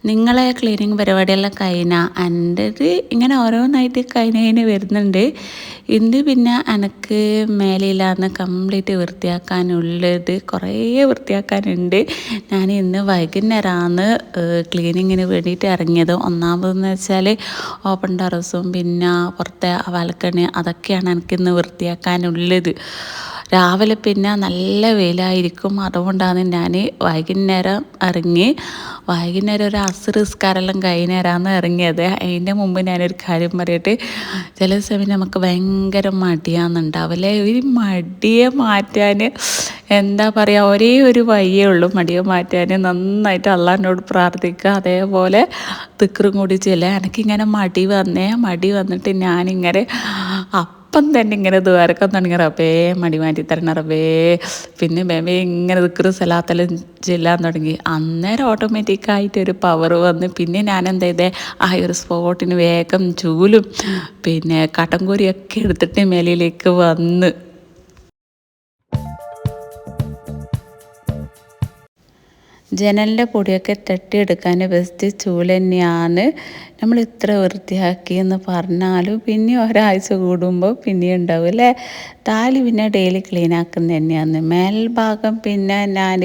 നിങ്ങളെ ക്ലീനിങ് പരിപാടിയെല്ലാം കഴിഞ്ഞാൽ എൻ്റെത് ഇങ്ങനെ ഓരോന്നായിട്ട് കഴിഞ്ഞ് വരുന്നുണ്ട്. ഇന്ന് പിന്നെ എനിക്ക് മേലില്ലാന്ന് കംപ്ലീറ്റ് വൃത്തിയാക്കാനുള്ളത് കുറേ വൃത്തിയാക്കാനുണ്ട്. ഞാൻ ഇന്ന് വൈകുന്നേരമാണ് ക്ലീനിങ്ങിന് വേണ്ടിയിട്ട് ഇറങ്ങിയത്. ഒന്നാമതെന്ന് വെച്ചാൽ ഓപ്പൺ ടെറസും പിന്നെ പുറത്തെ ബാൽക്കണി അതൊക്കെയാണ് എനിക്കിന്ന് വൃത്തിയാക്കാനുള്ളത്. രാവിലെ പിന്നെ നല്ല വെയിലായിരിക്കും, അതുകൊണ്ടാണ് ഞാൻ വൈകുന്നേരം ഇറങ്ങി. വൈകുന്നേരം ഒരു അസർ നിസ്കാരമെല്ലാം കഴിഞ്ഞേരാന്ന് ഇറങ്ങിയത്. അതിൻ്റെ മുമ്പ് ഞാനൊരു കാര്യം പറയട്ടെ. ചില സമയം നമുക്ക് ഭയങ്കര മടിയാണെന്നുണ്ടാവില്ലേ. ഒരു മടിയെ മാറ്റാൻ എന്താ പറയുക, ഒരേ ഒരു വഴിയേ ഉള്ളൂ മടിയെ മാറ്റാൻ. നന്നായിട്ട് അള്ളാഹിനോട് പ്രാർത്ഥിക്കുക, അതേപോലെ ദിക്റും കൂടി ചെല്ലുക. എനിക്കിങ്ങനെ മടി വന്നിട്ട് ഞാനിങ്ങനെ അപ്പം തന്നെ ഇങ്ങനെ ദ്വാരക്കാൻ തുടങ്ങി, റബ്ബേ മടി മാറ്റി തരണം റബ്ബേ. പിന്നെ ബേബേ ഇങ്ങനെ ദിക്റ് സലാത്തെല്ലാം ചെല്ലാൻ തുടങ്ങി. അന്നേരം ഓട്ടോമാറ്റിക്കായിട്ടൊരു പവർ വന്ന് പിന്നെ ഞാൻ എന്താ ചെയ്തേ, ആ ഒരു സ്പോട്ടിന് വേഗം ചൂലും പിന്നെ കട്ടൻകോരിയൊക്കെ എടുത്തിട്ട് മേലിലേക്ക് വന്ന്. ജനലിൻ്റെ പൊടിയൊക്കെ തട്ടിയെടുക്കാൻ ബെസ്റ്റ് ചൂല് തന്നെയാണ്. നമ്മൾ ഇത്ര വൃത്തിയാക്കിയെന്ന് പറഞ്ഞാലും പിന്നെ ഒരാഴ്ച കൂടുമ്പോൾ പിന്നെയും ഉണ്ടാവും അല്ലേ. താലി പിന്നെ ഡെയിലി ക്ലീൻ ആക്കുന്നത് തന്നെയാണ്. മേൽഭാഗം പിന്നെ ഞാൻ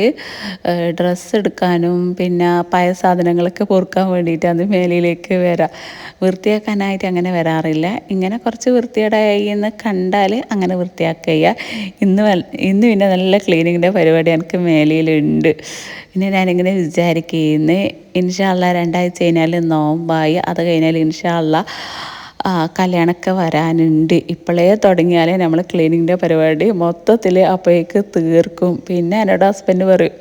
ഡ്രസ്സ് എടുക്കാനും പിന്നെ പഴയ സാധനങ്ങളൊക്കെ പൊറുക്കാൻ വേണ്ടിയിട്ടാണ് മേലിലേക്ക് വരാം. വൃത്തിയാക്കാനായിട്ട് അങ്ങനെ വരാറില്ല. ഇങ്ങനെ കുറച്ച് വൃത്തികേടായി എന്ന് കണ്ടാൽ അങ്ങനെ വൃത്തിയാക്കുക. ഇന്ന് പിന്നെ നല്ല ക്ലീനിങ്ങിൻ്റെ പരിപാടി എനിക്ക് മേലിലുണ്ട്. പിന്നെ ഞാനിങ്ങനെ വിചാരിക്കുന്നത്, ഇൻഷാ അള്ളാ 2 ആഴ്ച കഴിഞ്ഞാൽ നോമ്പായി. അത് കഴിഞ്ഞാൽ ഇൻഷാ അള്ളാ കല്യാണമൊക്കെ വരാനുണ്ട്. ഇപ്പോഴേ തുടങ്ങിയാൽ നമ്മൾ ക്ലീനിങ്ങിൻ്റെ പരിപാടി മൊത്തത്തിൽ അപ്പോഴേക്ക് തീർക്കും. പിന്നെ എന്നോട് ഹസ്ബൻഡ് പറയും,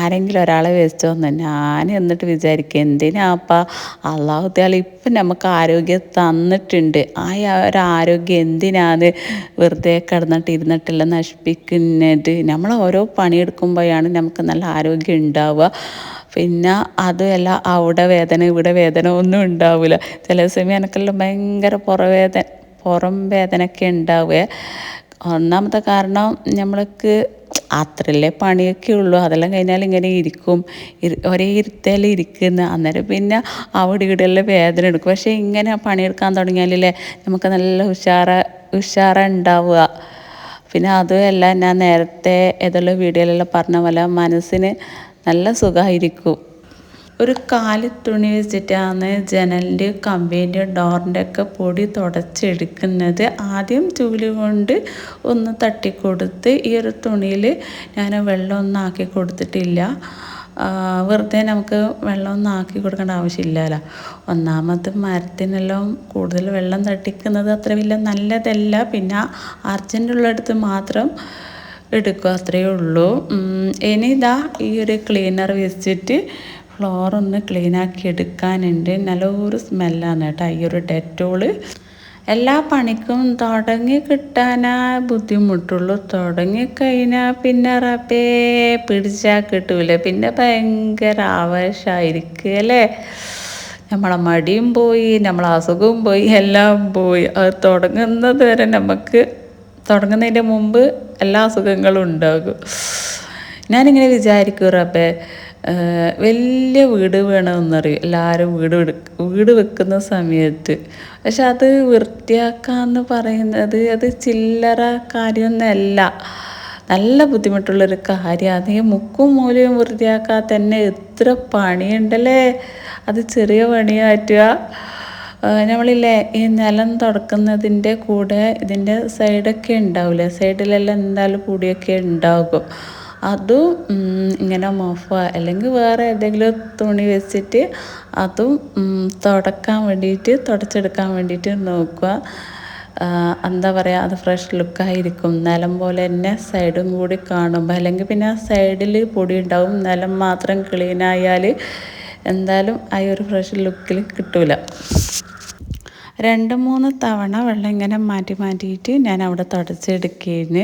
ആരെങ്കിലും ഒരാളെ വെച്ചോന്ന്. ഞാൻ എന്നിട്ട് വിചാരിക്കുക, എന്തിനാപ്പാ അള്ളാഹു തആല ഇപ്പം നമുക്ക് ആരോഗ്യം തന്നിട്ടുണ്ട്. ആ ഒരു ആരോഗ്യം എന്തിനാണ് വെറുതെ ഇരുന്നിട്ടില്ല നശിപ്പിക്കുന്നത്. നമ്മൾ ഓരോ പണിയെടുക്കുമ്പോഴാണ് നമുക്ക് നല്ല ആരോഗ്യം ഉണ്ടാവുക. പിന്നെ അതുമല്ല അവിടെ വേദന ഇവിടെ വേദന ഒന്നും ഉണ്ടാവില്ല. ചില സമയം എനിക്കെല്ലാം ഭയങ്കര പുറം വേദനയൊക്കെ ഉണ്ടാവുക. ഒന്നാമത്തെ കാരണം നമ്മൾക്ക് അത്രയല്ലേ പണിയൊക്കെ ഉള്ളൂ. അതെല്ലാം കഴിഞ്ഞാൽ ഇങ്ങനെ ഇരിക്കും, ഒരേ ഇരുത്തൽ ഇരിക്കുന്ന. അന്നേരം പിന്നെ അവിടെ ഇവിടെയെല്ലാം വേദന എടുക്കും. പക്ഷേ ഇങ്ങനെ പണിയെടുക്കാൻ തുടങ്ങിയാലല്ലേ നമുക്ക് നല്ല ഉഷാറ ഉണ്ടാവുക. പിന്നെ അതുമല്ല, ഞാൻ നേരത്തെ ഏതെല്ലാം വീഡിയോയിലെല്ലാം പറഞ്ഞ പോലെ മനസ്സിന് നല്ല സുഖമായിരിക്കും. ഒരു കാലി തുണി വെച്ചിട്ടാണ് ജനലിൻ്റെ കമ്പീൻ്റെ ഡോറിൻ്റെ ഒക്കെ പൊടി തുടച്ചെടുക്കുന്നത്. ആദ്യം ചൂല് കൊണ്ട് ഒന്ന് തട്ടിക്കൊടുത്ത്, ഈ ഒരു തുണിയിൽ ഞാൻ വെള്ളമൊന്നും ആക്കി കൊടുത്തിട്ടില്ല. വെറുതെ നമുക്ക് വെള്ളമൊന്നും ആക്കി കൊടുക്കേണ്ട ആവശ്യമില്ലല്ലോ. ഒന്നാമത് മരത്തിനെല്ലാം കൂടുതൽ വെള്ളം തട്ടിക്കുന്നത് അത്ര വലിയ നല്ലതല്ല. പിന്നെ അർജൻറ്റുള്ളിടത്ത് മാത്രം എടുക്കുക, അത്രയേ ഉള്ളൂ. ഇനി ഇതാ ഈ ഒരു ക്ലീനർ വെച്ചിട്ട് ഫ്ലോറൊന്ന് ക്ലീനാക്കി എടുക്കാനുണ്ട്. നല്ലൊരു സ്മെല്ലാണ് കേട്ടോ ഈ ഒരു ഡെറ്റോള്. എല്ലാ പണിക്കും തുടങ്ങി കിട്ടാനാ ബുദ്ധിമുട്ടുള്ളൂ. തുടങ്ങിക്കഴിഞ്ഞാൽ പിന്നെ റബ്ബേ പിടിച്ചാൽ കിട്ടൂല. പിന്നെ ഭയങ്കര ആവേശമായിരിക്കും അല്ലേ. നമ്മളെ മടിയും പോയി, നമ്മളെ അസുഖവും പോയി, എല്ലാം പോയി. അത് തുടങ്ങുന്നത് വരെ നമുക്ക് തുടങ്ങുന്നതിൻ്റെ മുമ്പ് എല്ലാ അസുഖങ്ങളും ഉണ്ടാകും. ഞാനിങ്ങനെ വിചാരിക്കും, റബ്ബേ വലിയ വീട് വേണമെന്നറിയും എല്ലാവരും വീട് വെക്കുന്ന സമയത്ത്. പക്ഷെ അത് വൃത്തിയാക്കാന്ന് പറയുന്നത് അത് ചില്ലറ കാര്യമൊന്നുമല്ല, നല്ല ബുദ്ധിമുട്ടുള്ളൊരു കാര്യമാണ്. ഈ മുക്കും മൂലയും വൃത്തിയാക്കാൻ തന്നെ എത്ര പണിയുണ്ടല്ലേ. അത് ചെറിയ പണിയാറ്റുക. നമ്മളില്ലേ ഈ നിലം തുടക്കുന്നതിൻ്റെ കൂടെ ഇതിൻ്റെ സൈഡൊക്കെ ഉണ്ടാവില്ലേ, സൈഡിലെല്ലാം എന്തായാലും പൊടിയൊക്കെ ഉണ്ടാകും. അതും ഇങ്ങനെ മോഫോ അല്ലെങ്കിൽ വേറെ ഏതെങ്കിലും തുണി വെച്ചിട്ട് അതും തുടച്ചെടുക്കാൻ വേണ്ടിയിട്ട് നോക്കുക. എന്താ പറയുക, അത് ഫ്രഷ് ലുക്കായിരിക്കും. നിലം പോലെ തന്നെ സൈഡും കൂടി കാണുമ്പോൾ. അല്ലെങ്കിൽ പിന്നെ സൈഡിൽ പൊടി ഉണ്ടാവും, നിലം മാത്രം ക്ലീനായാൽ എന്തായാലും ആ ഒരു ഫ്രഷ് ലുക്കിൽ കിട്ടൂല. 2-3 തവണ വെള്ളം ഇങ്ങനെ മാറ്റിയിട്ട് ഞാൻ അവിടെ തുടച്ചെടുക്കുകയാണ്.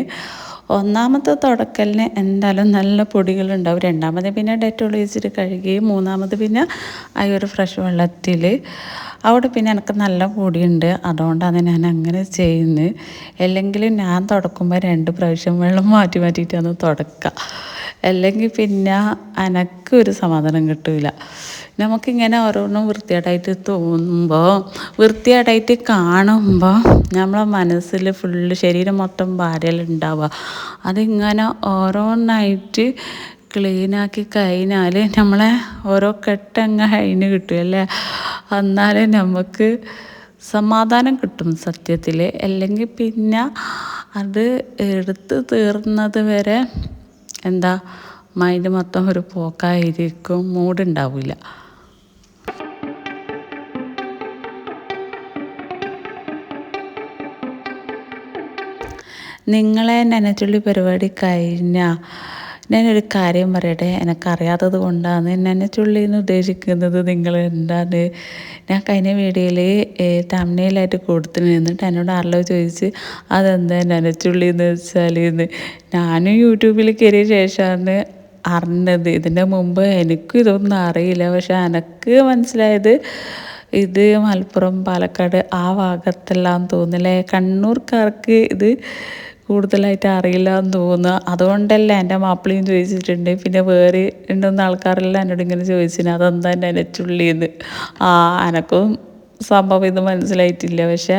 ഒന്നാമത്തെ തുടക്കലിന് എന്തായാലും നല്ല പൊടികളുണ്ടാവും. രണ്ടാമത് പിന്നെ ഡെറ്റോൾ വെച്ചിട്ട് കഴുകി, മൂന്നാമത് പിന്നെ ആ ഒരു ഫ്രഷ് വെള്ളത്തിൽ അവിടെ പിന്നെ എനിക്ക് നല്ല പൊടിയുണ്ട്, അതുകൊണ്ടാണ് ഞാൻ അങ്ങനെ ചെയ്യുന്നത്. അല്ലെങ്കിൽ ഞാൻ തുടക്കുമ്പോൾ 2 പ്രാവശ്യം വെള്ളം മാറ്റി മാറ്റിയിട്ടാണ് തുടക്കുക. അല്ലെങ്കിൽ പിന്നെ എനക്കൊരു സമാധാനം കിട്ടില്ല. നമുക്കിങ്ങനെ ഓരോന്നും വൃത്തികേടായിട്ട് തോന്നുമ്പോൾ, വൃത്തികേടായിട്ട് കാണുമ്പോൾ നമ്മളെ മനസ്സിൽ ഫുള്ള് ശരീരം മൊത്തം ഭാരലുണ്ടാവുക. അതിങ്ങനെ ഓരോന്നായിട്ട് ക്ലീനാക്കി കഴിഞ്ഞാൽ നമ്മളെ ഓരോ കെട്ടങ്ങ് കഴിഞ്ഞ് കിട്ടുമല്ലേ. എന്നാലും നമുക്ക് സമാധാനം കിട്ടും സത്യത്തിൽ. അല്ലെങ്കിൽ പിന്നെ അത് എടുത്ത് തീർന്നത് വരെ എന്താ മൈൻഡ് മൊത്തം ഒരു പോക്കായിരിക്കും, മൂടുണ്ടാവില്ല. നിങ്ങളെ നനച്ചുള്ളി പരിപാടി കഴിഞ്ഞാൽ ഞാനൊരു കാര്യം പറയട്ടെ. എനിക്കറിയാത്തത് കൊണ്ടാണ് നനച്ചുള്ളി എന്ന് ഉദ്ദേശിക്കുന്നത് നിങ്ങൾ എന്താണ്. ഞാൻ കഴിഞ്ഞ വീഡിയോയിൽ തമിഴ്നാട്ടിലായിട്ട് കൊടുത്തിട്ട് നിന്നിട്ട് എന്നോട് ആരല്ലോ ചോദിച്ച് അതെന്താ നനച്ചുള്ളി എന്ന് വെച്ചാൽ എന്ന്. ഞാനും യൂട്യൂബിൽ കയറിയ ശേഷമാണ് അറിഞ്ഞത്. ഇതിൻ്റെ മുമ്പ് എനിക്കും ഇതൊന്നും അറിയില്ല. പക്ഷെ എനിക്ക് മനസ്സിലായത് ഇത് മലപ്പുറം, പാലക്കാട് ആ ഭാഗത്തെല്ലാം തോന്നില്ലേ. കണ്ണൂർക്കാർക്ക് ഇത് കൂടുതലായിട്ട് അറിയില്ല എന്ന് തോന്നുക. അതുകൊണ്ടല്ല എൻ്റെ മാപ്പിളയും ചോദിച്ചിട്ടുണ്ട്. പിന്നെ വേറെ 2-3 ആൾക്കാരെല്ലാം എന്നോട് ഇങ്ങനെ ചോദിച്ചിന് അതെന്താ നനച്ചുള്ളിയെന്ന്. എനക്കും സംഭവം ഇത് മനസ്സിലായിട്ടില്ല. പക്ഷെ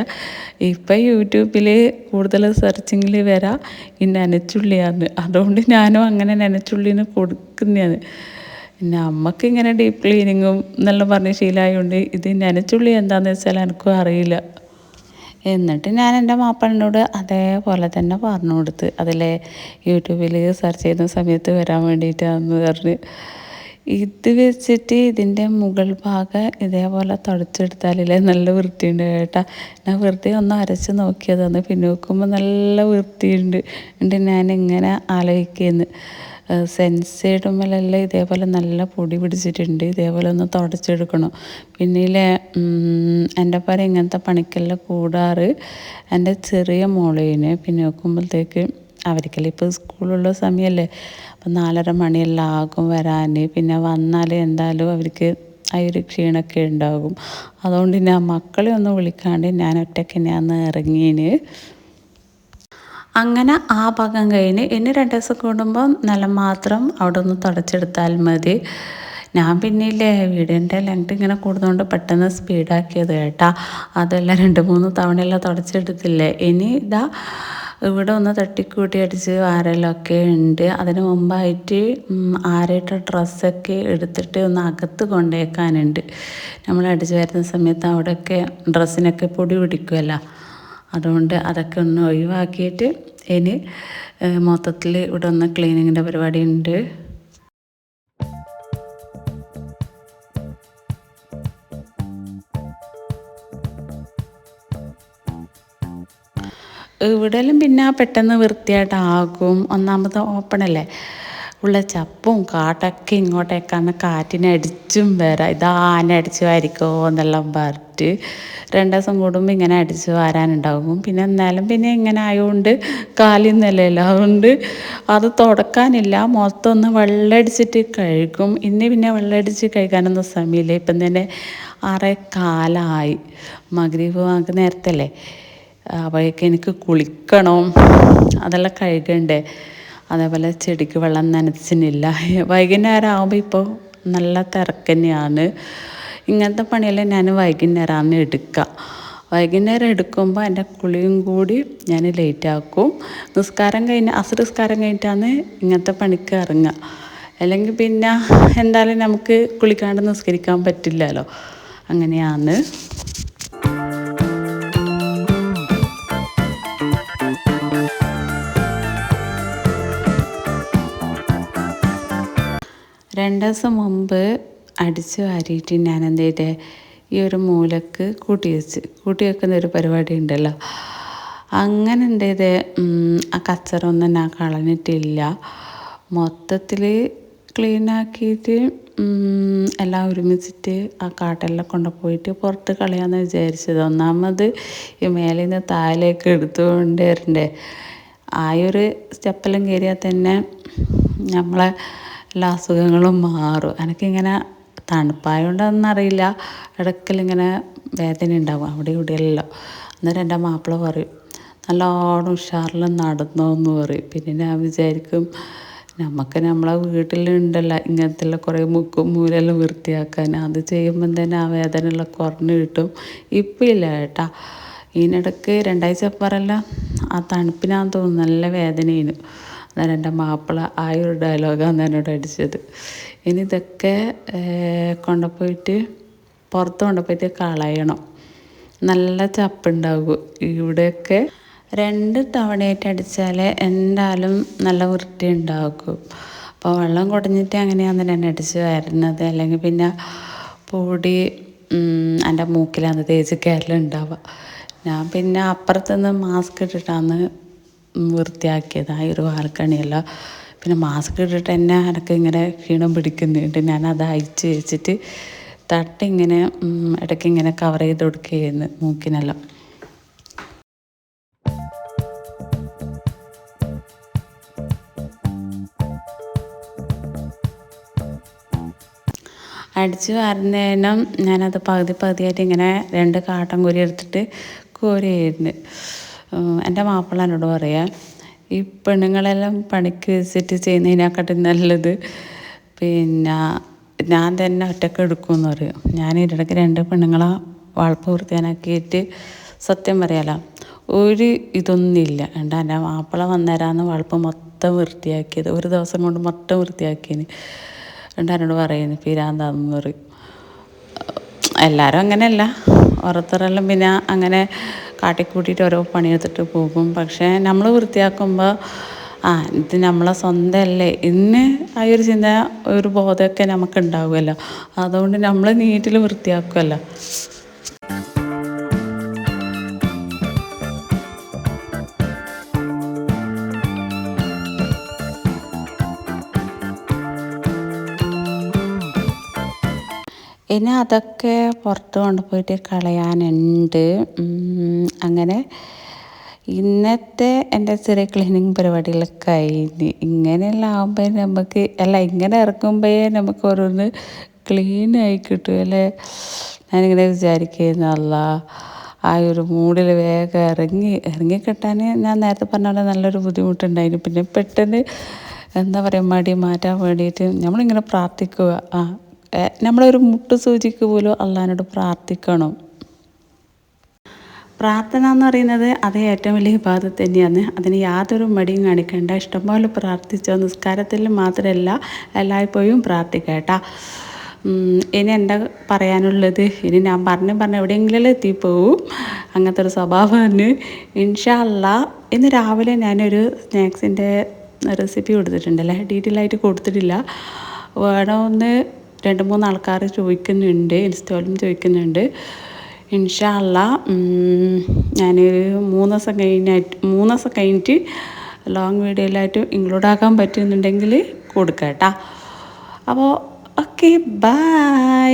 ഇപ്പം യൂട്യൂബിൽ കൂടുതൽ സെർച്ചിങ്ങിൽ വരാം ഈ നനച്ചുള്ളിയാണ്. അതുകൊണ്ട് ഞാനും അങ്ങനെ നനച്ചുള്ളിന് കൊടുക്കുന്നതാണ്. പിന്നെ അമ്മക്കിങ്ങനെ ഡീപ്പ് ക്ലീനിങ്ങും എന്നെല്ലാം പറഞ്ഞ് ശീലമായതുകൊണ്ട് ഇത് നനച്ചുള്ളി എന്താണെന്ന് വെച്ചാൽ എനിക്കും അറിയില്ല. എന്നിട്ട് ഞാൻ എൻ്റെ മാപ്പിളിനോട് അതേപോലെ തന്നെ പറഞ്ഞു കൊടുത്ത്, അതിലെ യൂട്യൂബിൽ സെർച്ച് ചെയ്യുന്ന സമയത്ത് വരാൻ വേണ്ടിയിട്ടാണെന്ന് പറഞ്ഞ്. ഇത് വെച്ചിട്ട് ഇതിൻ്റെ മുകൾ ഭാഗം ഇതേപോലെ തുടച്ചെടുത്താലേ നല്ല വൃത്തിയുണ്ട് കേട്ടോ. ഞാൻ വെറുതെ ഒന്ന് അരച്ച് നോക്കിയതാണ്. പിന്നെ നോക്കുമ്പോൾ നല്ല വൃത്തിയുണ്ട്. എന്നിട്ട് ഞാനിങ്ങനെ ആലോചിക്കുന്നു, സെൻസൈഡുമ്മലെല്ലാം ഇതേപോലെ നല്ല പൊടി പിടിച്ചിട്ടുണ്ട്. ഇതേപോലെ ഒന്ന് തുടച്ചെടുക്കണം. പിന്നിലെ എൻ്റെ പര ഇങ്ങനത്തെ പണിക്കെല്ലാം കൂടാറ് എൻ്റെ ചെറിയ മോളേന്. പിന്നെ നോക്കുമ്പോഴത്തേക്ക് അവർക്കെല്ലാം ഇപ്പോൾ സ്കൂളുള്ള സമയമല്ലേ. അപ്പം 4:30 മണിയെല്ലാം ആകും വരാൻ. പിന്നെ വന്നാൽ എന്തായാലും അവർക്ക് ആ ഒരു ക്ഷീണമൊക്കെ ഉണ്ടാകും. അതുകൊണ്ട് ഞാൻ മക്കളെ ഒന്നും വിളിക്കാണ്ട് ഞാൻ ഒറ്റയ്ക്ക് ഞാൻ ഇറങ്ങീന്. അങ്ങനെ ആ ഭാഗം കഴിഞ്ഞ് ഇനി 2 ദിവസം കൂടുമ്പം നിലം മാത്രം അവിടെ ഒന്ന് തുടച്ചെടുത്താൽ മതി. ഞാൻ പിന്നില്ലേ വീടിൻ്റെ ലെങ്ത് ഇങ്ങനെ കൂടുന്നതുകൊണ്ട് പെട്ടെന്ന് സ്പീഡാക്കിയത് കേട്ടാ. അതെല്ലാം 2-3 തവണയെല്ലാം തുടച്ചെടുത്തില്ലേ. ഇനി ഇതാ ഇവിടെ ഒന്ന് തട്ടിക്കൂട്ടി അടിച്ച് വാരലൊക്കെ ഉണ്ട്. അതിന് മുമ്പായിട്ട് ആറിയിട്ട ഡ്രസ്സൊക്കെ എടുത്തിട്ട് ഒന്ന് അകത്ത് കൊണ്ടുവയ്ക്കാനുണ്ട്. നമ്മൾ അടിച്ച് വരുന്ന സമയത്ത് അവിടെയൊക്കെ ഡ്രസ്സിനൊക്കെ പൊടി പിടിക്കുമല്ലോ. അതുകൊണ്ട് അതൊക്കെ ഒന്ന് ഒഴിവാക്കിയിട്ട് ഇനി മൊത്തത്തിൽ ഇവിടെ ഒന്ന് ക്ലീനിങ്ങിൻ്റെ പരിപാടി ഉണ്ട്. ഇവിടെയെല്ലാം പിന്നെ പെട്ടെന്ന് വൃത്തിയായിട്ടാകും. ഒന്നാമത് ഓപ്പണല്ലേ, ഉള്ള ചപ്പും കാട്ടൊക്കെ ഇങ്ങോട്ടേക്കാണ് കാറ്റിനടിച്ചും വരാം. ഇതാന അടിച്ച് വാരിക്കോ എന്നെല്ലാം പറഞ്ഞിട്ട് 2 ദിവസം കൂടുമ്പോൾ ഇങ്ങനെ അടിച്ച് വാരാനുണ്ടാകും. പിന്നെ എന്നാലും പിന്നെ ഇങ്ങനെ ആയതുകൊണ്ട് കാലിൽ നിലയില്ല. അതുകൊണ്ട് അത് തുടക്കാനില്ല, മൊത്തം ഒന്ന് വെള്ളമടിച്ചിട്ട് കഴുകും. ഇനി പിന്നെ വെള്ളമടിച്ച് കഴുകാനൊന്നും സമയമില്ല. ഇപ്പം തന്നെ 6:15 മഗ്‌രിബ് ബാങ്ക് നേരത്തല്ലേ. അപ്പോഴേക്കും എനിക്ക് കുളിക്കണം, അതെല്ലാം കഴുകണ്ടേ. അതേപോലെ ചെടിക്ക് വെള്ളം നനച്ചിനില്ല. വൈകുന്നേരം ആകുമ്പോൾ ഇപ്പോൾ നല്ല തിരക്ക് തന്നെയാണ്. ഇങ്ങനത്തെ പണിയെല്ലാം ഞാൻ വൈകുന്നേരമാണ് എടുക്കുക. വൈകുന്നേരം എടുക്കുമ്പോൾ എൻ്റെ കുളിയും കൂടി ഞാൻ ലേറ്റാക്കും. നിസ്കാരം കഴിഞ്ഞ് അസർ നിസ്കാരം കഴിഞ്ഞിട്ടാണ് ഇങ്ങനത്തെ പണിക്ക് ഇറങ്ങുക. അല്ലെങ്കിൽ പിന്നെ എന്തായാലും നമുക്ക് കുളിക്കാണ്ട് നിസ്കരിക്കാൻ പറ്റില്ലല്ലോ. അങ്ങനെയാണ്. രണ്ട് ദിവസം മുമ്പ് അടിച്ച് വാരിയിട്ട് ഞാൻ എന്ത് ചെയ്തേ, ഈ ഒരു മൂലക്ക് കൂട്ടി വെക്കുന്ന ഒരു പരിപാടി ഉണ്ടല്ലോ. അങ്ങനെ എന്ത് ചെയ്തേ, ആ കച്ചറൊന്നും ഞാൻ കളഞ്ഞിട്ടില്ല. മൊത്തത്തിൽ ക്ലീനാക്കിയിട്ട് എല്ലാം ഒരുമിച്ചിട്ട് ആ കാട്ടെല്ലാം കൊണ്ടുപോയിട്ട് പുറത്ത് കളയാമെന്ന് വിചാരിച്ചത്. ഒന്നാമത് ഈ മേലിൽ നിന്ന് താഴേക്ക് എടുത്തുകൊണ്ട് വരണ്ടേ. ആ ഒരു സ്റ്റെപ്പെല്ലാം കയറിയാൽ തന്നെ നമ്മളെ എല്ലാ അസുഖങ്ങളും മാറും. എനിക്കിങ്ങനെ തണുപ്പായതുകൊണ്ടൊന്നും ഇടയ്ക്കലിങ്ങനെ വേദന ഉണ്ടാവും അവിടെ ഇവിടെയല്ലോ. അന്നേരം എൻ്റെ മാപ്പിള പറയും നല്ലോണം ഉഷാറിൽ നടന്നോന്ന് പറയും. പിന്നെ ഞാൻ വിചാരിക്കും നമുക്ക് നമ്മളെ വീട്ടിലുണ്ടല്ലോ ഇങ്ങനത്തെ കുറേ മുക്കും മൂലെല്ലാം വൃത്തിയാക്കാൻ, അത് ചെയ്യുമ്പം തന്നെ ആ വേദന എല്ലാം കുറഞ്ഞ് കിട്ടും. ഇപ്പം ഇല്ല കേട്ടാ, ഇതിനിടയ്ക്ക് 2 ആഴ്ച പറയെല്ലാം ആ തണുപ്പിനാന്ന് തോന്നുന്നു നല്ല വേദനയിന്. അന്നേരം എൻ്റെ മാപ്പിള ആ ഒരു ഡയലോഗാണ് എന്നോട് അടിച്ചത്. ഇനി ഇതൊക്കെ കൊണ്ടുപോയിട്ട് പുറത്ത് കൊണ്ടുപോയിട്ട് കളയണം. നല്ല ചപ്പുണ്ടാകും ഇവിടെയൊക്കെ. 2 തവണയായിട്ട് അടിച്ചാൽ എന്തായാലും നല്ല വൃത്തി ഉണ്ടാക്കും. അപ്പോൾ വെള്ളം കുടഞ്ഞിട്ട് അങ്ങനെയാണ് ഞാൻ അടിച്ച് വരുന്നത്. അല്ലെങ്കിൽ പിന്നെ പൊടി എൻ്റെ മൂക്കിലാണ് തേച്ച് കയറലുണ്ടാവുക. ഞാൻ പിന്നെ അപ്പുറത്തുനിന്ന് മാസ്ക് ഇട്ടിട്ടാണ് വൃത്തിയാക്കിയത് ആ ഒരു ബാൽക്കണിയല്ല. പിന്നെ മാസ്ക് ഇട്ടിട്ട് തന്നെ എനിക്ക് ഇങ്ങനെ ക്ഷീണം പിടിക്കുന്നുണ്ട്. ഞാനത് അയച്ച് വെച്ചിട്ട് തട്ടിങ്ങനെ ഇടയ്ക്ക് ഇങ്ങനെ കവർ ചെയ്ത് കൊടുക്കുകയായിരുന്നു മൂക്കിനെല്ലാം. അടിച്ച് വരുന്നതിനും ഞാനത് പകുതിയായിട്ട് ഇങ്ങനെ 2 കാട്ടൻ കോരി എടുത്തിട്ട് കോരിയായിരുന്നു. എൻ്റെ മാപ്പിള എന്നോട് പറയാം ഈ പെണ്ണുങ്ങളെല്ലാം പണിക്ക് വെച്ചിട്ട് ചെയ്യുന്നതിനെക്കാട്ടും നല്ലത് പിന്നെ ഞാൻ തന്നെ ഒറ്റക്ക് എടുക്കുമെന്ന് പറയും. ഞാൻ ഇതിടയ്ക്ക് 2 പെണ്ണുങ്ങളെ വളപ്പ് വൃത്തിയാനാക്കിയിട്ട് സത്യം പറയാലോ ഒരു ഇതൊന്നുമില്ല. എൻ്റെ മാപ്പിള വന്നേരാന്ന് വളപ്പ് മൊത്തം വൃത്തിയാക്കിയത്, ഒരു ദിവസം കൊണ്ട് മൊത്തം വൃത്തിയാക്കിയതിന്. എന്നോട് പറയുന്നു പിരാന്താന്ന് പറയും. എല്ലാവരും അങ്ങനെയല്ല, ഓരോരുത്തരെല്ലാം പിന്നെ അങ്ങനെ കാട്ടിക്കൂട്ടിയിട്ട് ഓരോ പണിയെടുത്തിട്ട് പോകും. പക്ഷേ നമ്മൾ വൃത്തിയാക്കുമ്പോൾ ഇത് നമ്മളെ സ്വന്തമല്ലേ ഇന്ന് ആ ഒരു ചിന്ത ഒരു ബോധമൊക്കെ നമുക്ക് ഉണ്ടാവുമല്ലോ. അതുകൊണ്ട് നമ്മൾ നീറ്റിൽ വൃത്തിയാക്കുമല്ലോ. ഇനി അതൊക്കെ പുറത്ത് കൊണ്ടുപോയിട്ട് കളയാനുണ്ട്. അങ്ങനെ ഇന്നത്തെ എൻ്റെ ചെറിയ ക്ലീനിങ് പരിപാടികൾ കഴിഞ്ഞ്. ഇങ്ങനെയെല്ലാം ആകുമ്പോൾ നമുക്ക് ഇങ്ങനെ ഇറക്കുമ്പോഴേ നമുക്ക് ഓരോന്ന് ക്ലീനായി കിട്ടും അല്ലേ. ഞാനിങ്ങനെ വിചാരിക്കുന്നല്ല ആ ഒരു മൂഡിൽ വേഗം ഇറങ്ങിക്കിട്ടാൻ ഞാൻ നേരത്തെ പറഞ്ഞ പോലെ നല്ലൊരു ബുദ്ധിമുട്ടുണ്ടായിരുന്നു. പിന്നെ പെട്ടെന്ന് എന്താ പറയുക മടി മാറ്റാൻ വേണ്ടിയിട്ട് നമ്മളിങ്ങനെ പ്രാർത്ഥിക്കുക. നമ്മളൊരു മുട്ട് സൂചിക്ക് പോലും അള്ളാഹിനോട് പ്രാർത്ഥിക്കണം. പ്രാർത്ഥന എന്ന് പറയുന്നത് അത് ഏറ്റവും വലിയ ഇബാദത്ത് തന്നെയാണ്. അതിന് യാതൊരു മടിയും കാണിക്കേണ്ട. ഇഷ്ടംപോലെ പ്രാർത്ഥിച്ചോ. നിസ്കാരത്തിൽ മാത്രമല്ല എല്ലായ്പ്പോഴും പ്രാർത്ഥിക്കുക കേട്ടോ. ഇനി എന്താ പറയാനുള്ളത്, ഇനി ഞാൻ പറഞ്ഞ് എവിടെയെങ്കിലും എത്തിപ്പോവും. അങ്ങനത്തെ ഒരു സ്വഭാവമാണ്. ഇൻഷാ അല്ലാഹ് ഇന്ന് രാവിലെ ഞാനൊരു സ്നാക്സിൻ്റെ റെസിപ്പി കൊടുത്തിട്ടുണ്ടല്ലേ, ഡീറ്റെയിൽ ആയിട്ട് കൊടുത്തിട്ടില്ല. വേണമെന്ന് 2-3 ആൾക്കാർ ചോദിക്കുന്നുണ്ട്, ഇൻസ്റ്റോലും ചോദിക്കുന്നുണ്ട്. ഇൻഷാ അല്ലാഹ് ഞാനൊരു 3 ദിവസം കഴിഞ്ഞിട്ട് ലോങ് വീഡിയോയിലായിട്ട് ഇൻക്ലൂഡ് ആക്കാൻ പറ്റുന്നുണ്ടെങ്കിൽ കൊടുക്കാം കേട്ടോ. അപ്പോൾ ഓക്കെ, ബൈ.